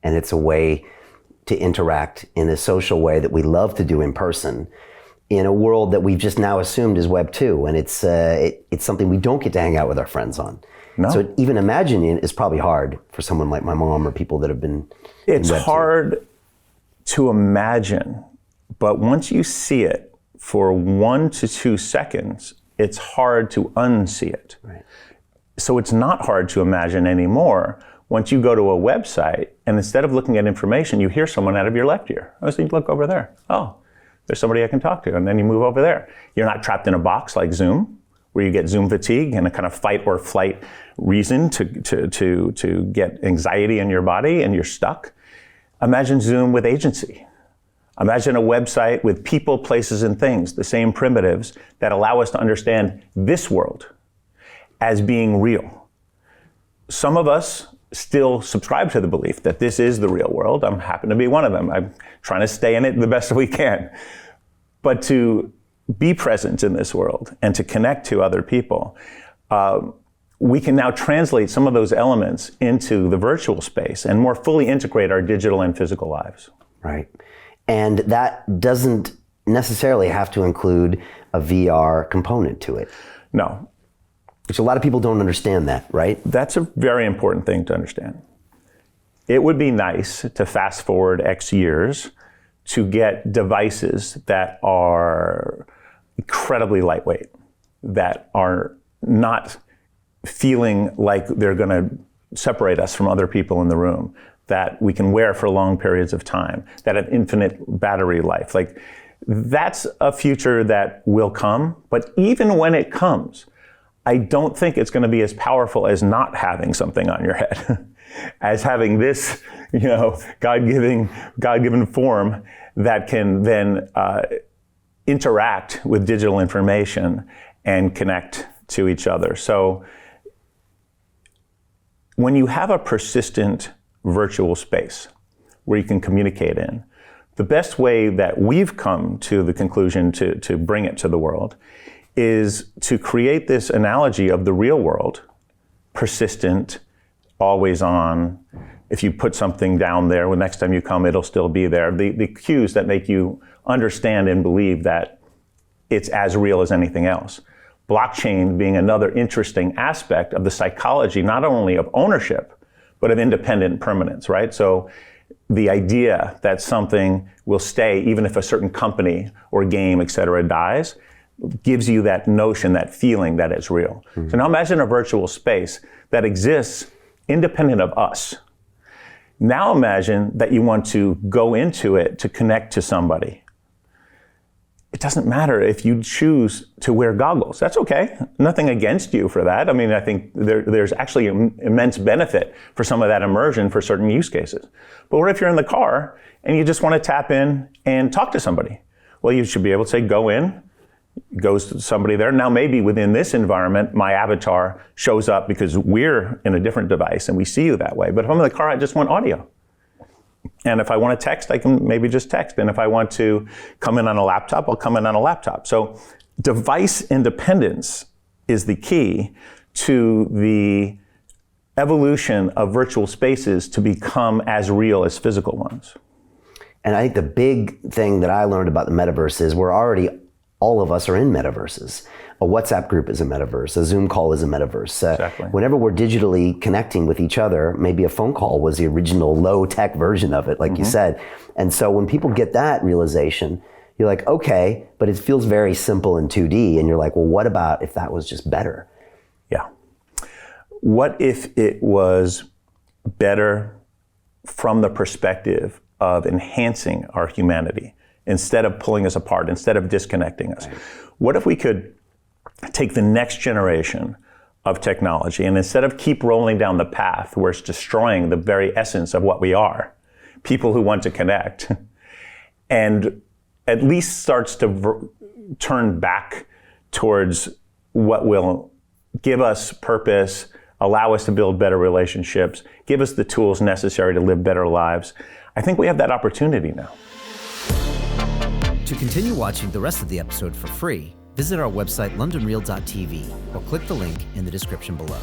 and it's a way to interact in a social way that we love to do in person, in a world that we've just now assumed is Web 2, and it's something we don't get to hang out with our friends on. No. So even imagining it is probably hard for someone like my mom or people that have been It's in Web 2. hard to imagine, but once you see it for 1 to 2 seconds, it's hard to unsee it. Right. So it's not hard to imagine anymore once you go to a website and instead of looking at information, you hear someone out of your left ear. Oh, so you look over there. Oh, there's somebody I can talk to. And then you move over there. You're not trapped in a box like Zoom, where you get Zoom fatigue and a kind of fight or flight reason to get anxiety in your body and you're stuck. Imagine Zoom with agency. Imagine a website with people, places, and things, the same primitives that allow us to understand this world as being real. Some of us still subscribe to the belief that this is the real world. I happen to be one of them. I'm trying to stay in it the best we can. But to be present in this world and to connect to other people, we can now translate some of those elements into the virtual space and more fully integrate our digital and physical lives. Right. And that doesn't necessarily have to include a VR component to it. No. Which a lot of people don't understand that, right? That's a very important thing to understand. It would be nice to fast forward X years to get devices that are incredibly lightweight, that are not feeling like they're going to separate us from other people in the room, that we can wear for long periods of time, that have infinite battery life. Like, that's a future that will come, but even when it comes, I don't think it's going to be as powerful as not having something on your head, as having this, God-given form that can then interact with digital information and connect to each other. So when you have a persistent virtual space where you can communicate in, the best way that we've come to the conclusion to bring it to the world is to create this analogy of the real world, persistent, always on. If you put something down there, well, next time you come, it'll still be there. The cues that make you understand and believe that it's as real as anything else. Blockchain being another interesting aspect of the psychology, not only of ownership, but of independent permanence, right? So the idea that something will stay even if a certain company or game, et cetera, dies, gives you that notion, that feeling that it's real. Mm-hmm. So now imagine a virtual space that exists independent of us. Now imagine that you want to go into it to connect to somebody. It doesn't matter if you choose to wear goggles. That's okay. Nothing against you for that. I mean, I think there's actually immense benefit for some of that immersion for certain use cases. But what if you're in the car and you just want to tap in and talk to somebody? Well, you should be able to say, go in, goes to somebody there. Now, maybe within this environment, my avatar shows up because we're in a different device and we see you that way. But if I'm in the car, I just want audio. And if I want to text, I can maybe just text. And if I want to come in on a laptop, I'll come in on a laptop. So device independence is the key to the evolution of virtual spaces to become as real as physical ones. And I think the big thing that I learned about the metaverse is all of us are in metaverses. A WhatsApp group is a metaverse. A Zoom call is a metaverse. Exactly. Whenever we're digitally connecting with each other, maybe a phone call was the original low-tech version of it, like you said. And so when people get that realization, you're like, okay, but it feels very simple in 2D. And you're like, well, what about if that was just better? Yeah. What if it was better from the perspective of enhancing our humanity instead of pulling us apart, instead of disconnecting us? Right. What if we could take the next generation of technology and instead of keep rolling down the path where it's destroying the very essence of what we are, people who want to connect, and at least starts to turn back towards what will give us purpose, allow us to build better relationships, give us the tools necessary to live better lives. I think we have that opportunity now. To continue watching the rest of the episode for free, visit our website londonreal.tv or click the link in the description below.